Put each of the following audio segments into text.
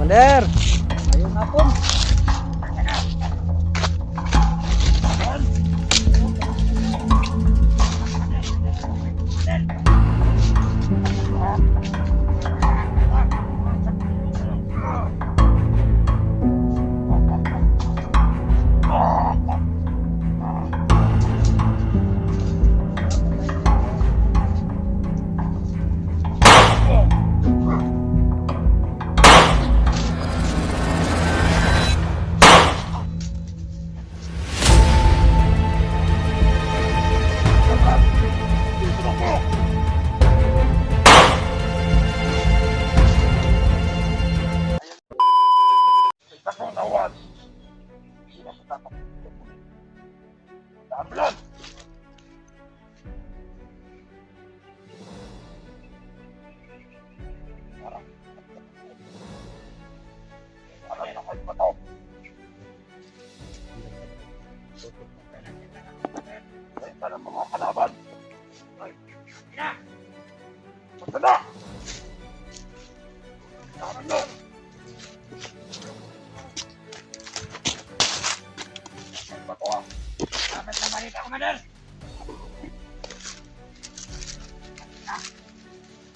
Commander! Ayun hapon!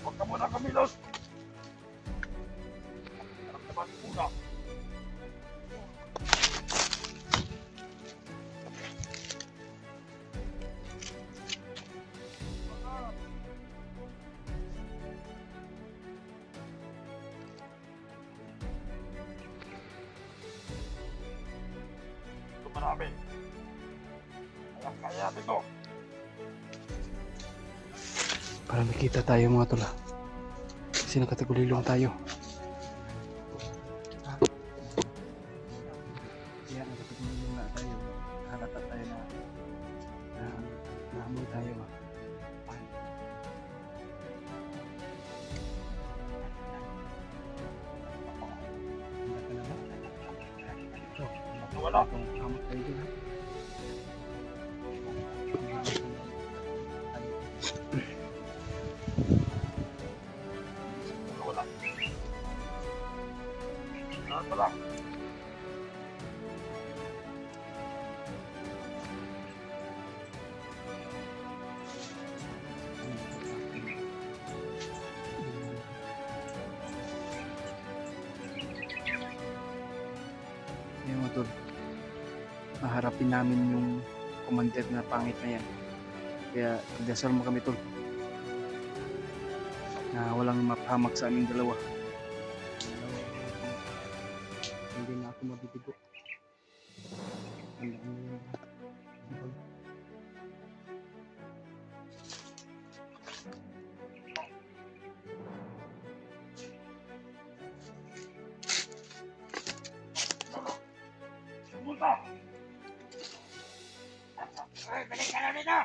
Huwag ka muna kamilos! Naramdaman ko muna. Ito marami. Kaya natin ito. Para makita tayo mga tula. Kasi nakatagulilong tayo. Kaya nakatagulilong na tayo. Halata tayo na naamoy tayo. Wala. Kamat tayo dun ha. Wala. Yan mga tol. Maharapin namin yung commander na pangit na yan. Kaya dasal mo kami tol. Na walang mapahamak sa aming dalawa. Hindi na ako mabibigo. Pumunta! Ay, balik ka na dito!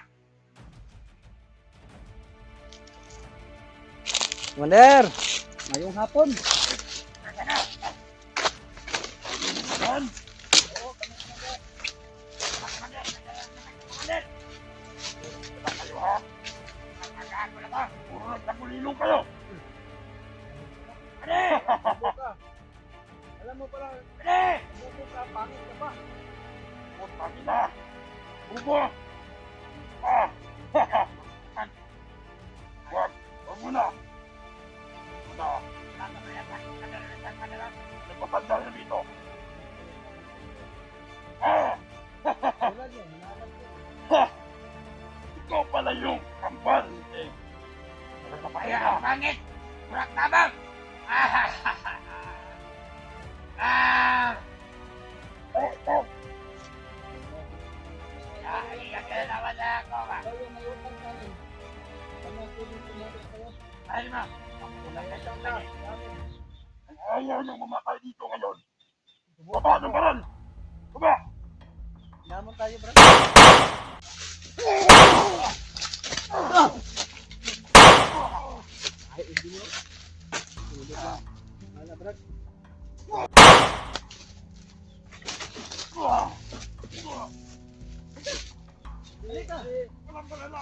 Commander! Ngayong hapon! Yan! Kayo ha? Nagkakaan mo na ba? Puro nagkagulilong kayo! Ano? Alam mo pala, Ano? buka, pangit ka pa. Puta kita! Bubo! Ah! Wag! Wag muna! Muna! Nagpapanda na dito! Ah! Ikaw pala yung kambal! Eh! Nagpapahiya ka! Pangit! Burak tabang! Ah! Ah! Oh! Oh! Ayaw nang mamatay dito ngayon. Baba ng baral! Baba! Naman tayo, bro. Ay, hindi mo. Hindi ba? Hala, bro. Halika! Walang malala!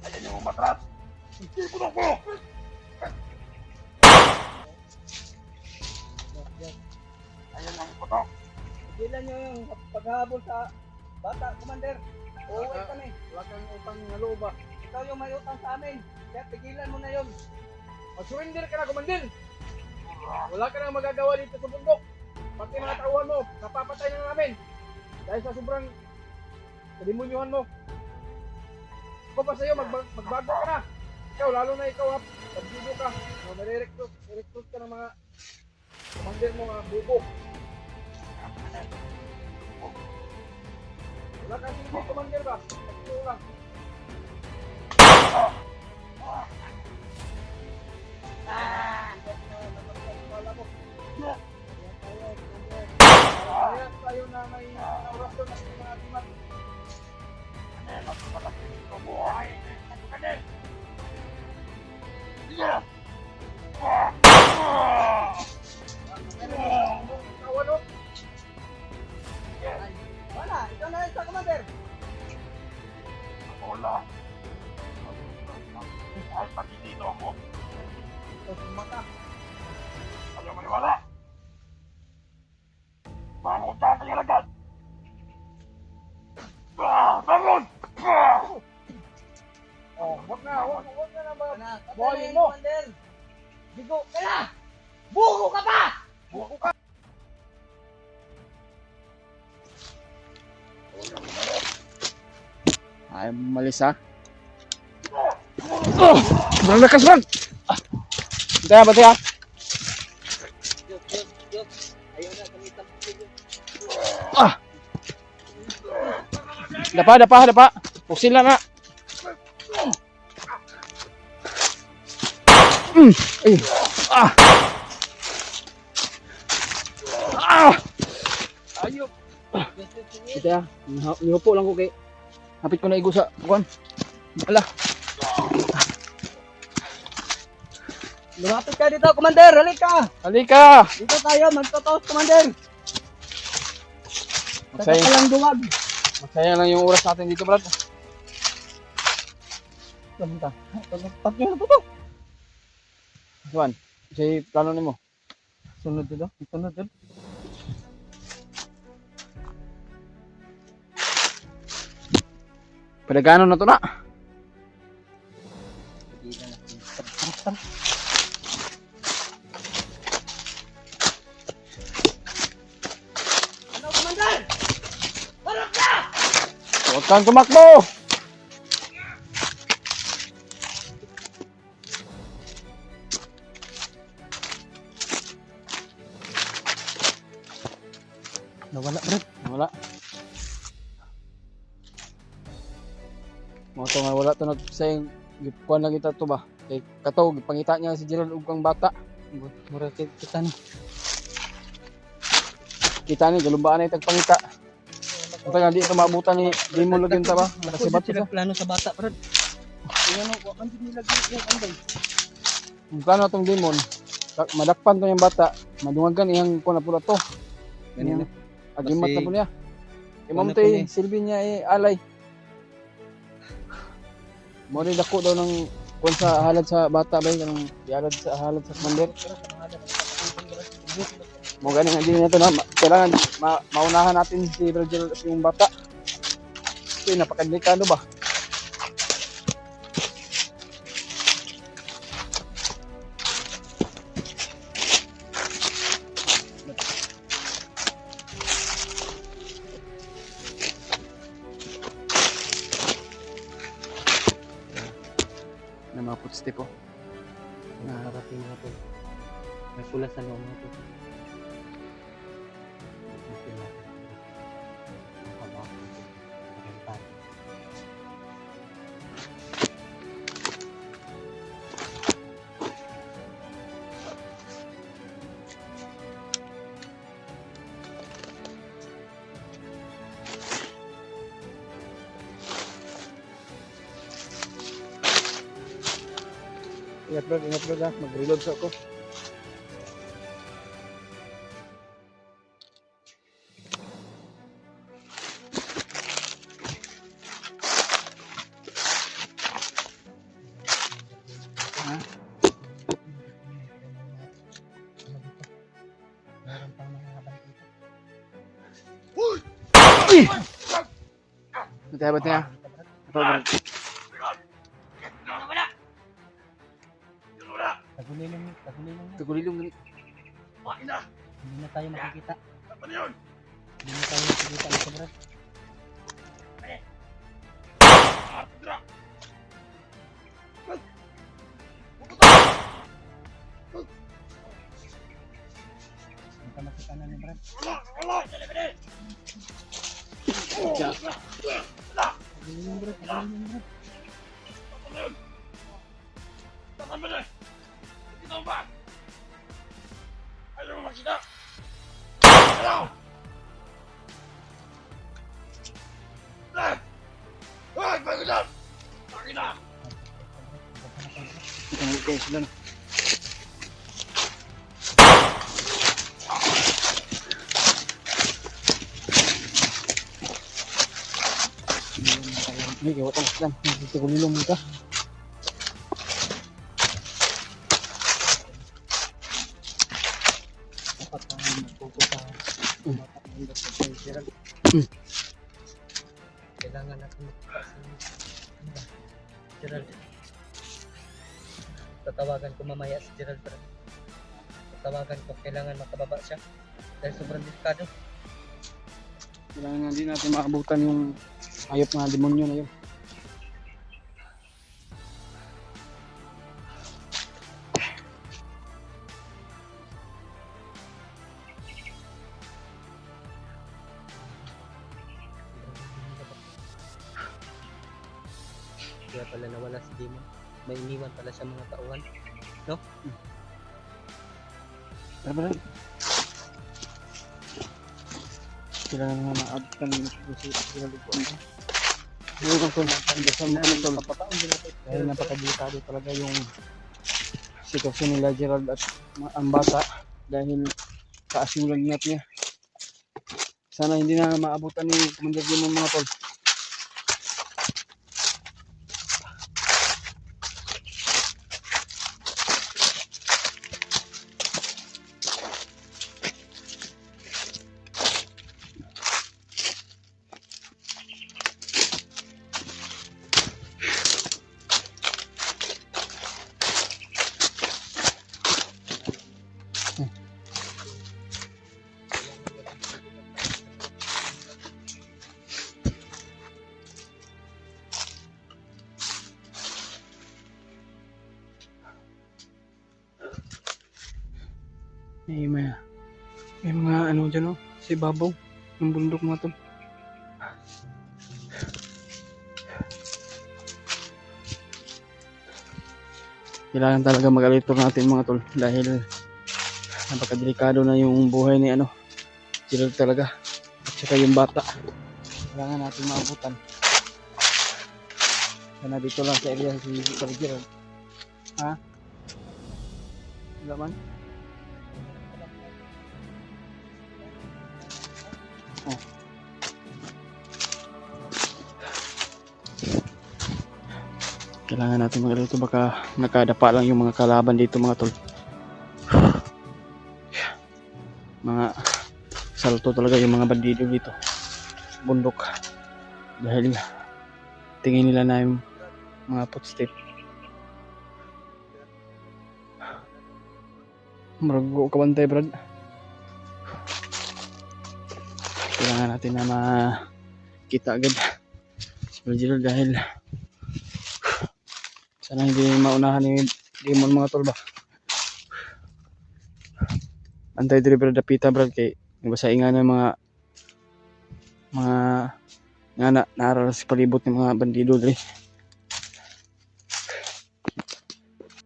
Ayan yung matras. Hindi mo na ko. Ayan ang putok. Tigilan nyo yung paghahabol sa bata, Commander. Uuwi kami. Wala kang utang na loob ba? Ikaw yung may utang sa amin. Kaya tigilan mo na yun. Mag-surrender ka na, Commander! Wala ka nang magagawa dito sa bundok. Pati mga tauhan mo, napapatay na namin. Dahil sa sobrang kadimunyuhan mo. Ako pa sa'yo, magbago ka na. Ikaw, lalo na ikaw ha, pagbigo ka. Nare-recruit ka ng mga commander mo, mga bubo. Wala kang hindi commander ba? Pagbigo lang. Kaya tayo na may orasyon at mga atiman. Buhay. Kanin. Yeah. Ikaw ano? Wala, ikaw na isa, Commander. Wala. Ay, pati dito ako. Mata. Ayaw maniwala. Bangon tatay agad. Bangon! Oh, wag na ba? Buhayin mo. Commander. Bigo ka na. Bugo ka pa. Ay, malis ha. Oh! Sobrang lakas man! Bantay ha, bantay ha. Yok. Ayaw na, gamitan mo siya. Ah! Dapa. Puksin lang na. Ay! Ah! Ah! Ayop! Bantay ha. Nihupo lang ko kay hapit ko na igo sa kuwan. Ala. Lumapit ka dito, Commander. Halika. Halika! Dito tayo, magtotos, Commander. Saka Masaya, ka lang duwag. masaya lang yung oras natin dito, Brad. Pumunta. Pag nyo na to. Juan, kasi plano nimo. Sunod dito. Sunod dito. Padagano na to na. Ano, Commander? Harap ka! Huwag kang tumakbo! Nawala, Brad. Wala. Mga to nga wala to na sayang gipuan lang kita to ba. Kay kato gipangita niya si Gerald ug kang bata. Mura kita ni. Kita ni galumbaan na itag pangita. Ito nga di ito maabutan ni Demon lagi ta ba? Kasi bato Sila siya. plano sa bata, Brad. Ano ko ang nilagay yung anday. Ang plano tong Demon. Madakpan to yung bata. Madungagan iyang kuan na pula to. Ganyan na. Agimat na Kasi- po niya. Imam Ano to po ni? silbi niya alay. Mo rin dako daw ng kung sa halad sa bata ba kanang halad sa commander. Mo gani nga din nito na kailangan maunahan natin si Virgil at yung bata. Kasi napakadelikado ba? Na mga footstep po. Nakarating na to. May pula sa loob na to. I-upload ha. Mag-reload sa ako. Bataya. Ito, Brad. Tagulilong. Hindi na tayo makikita. Apa na yun? Hindi na tayo makikita ng sobrang. Tara! Hindi ka makita na ni Brad. Wala! Dali, dali! Pagulilong Brad, pagulilong Brad. Apa na yun? Saan ba na? Nakita mo ba? Ayaw mo makita? Ayaw! Ay! Bago dyan! Akin na! Ito sila na. Ini kaya watang sila. Tagulilong mo ka. Dapat tayo mag-focus sa bata ng Dr. Gerald. Kailangan natin makita si Gerald. Tatawagan ko mamaya si Gerald. Tatawagan ko, kailangan makababa siya. Dahil sobrang delikado. Kailangan din natin maabutan yung ayop na demonyo na yun. Kaya pala nawala si Demon. May iniwan pala siya mga tauhan. No? Tara. Kailangan nga maabutan yung si Gerald. Yung konsol na tol. Dahil napakadelikado talaga yung sitwasyon nila Gerald at ang bata dahil kaasimulan niya. Sana hindi na maabutan ni Commander Demon mga tol. May mga ano dyan oh, si babaw ng bundok mga tol. Kailangan talaga mag-alert natin mga tol dahil napakadelikado na yung buhay ni ano Gerald talaga at saka yung bata. Kailangan natin maabutan. Sana dito lang sa area si Gerald. Ha? Wala man? Oh. Kailangan natin mag-alert baka nakadapa lang yung mga kalaban dito mga tol. Mga salto talaga yung mga bandido dito sa bundok dahil tingin nila na yung mga footstep. Marago kabantay Brad. Kailangan natin na makita agad si Gerald dahil sana hindi maunahan ni Demon mga tol ba. Antay diri Brad dapita Brad kay nabasaingan ng mga nga naaral sa palibot ng mga bandido diri.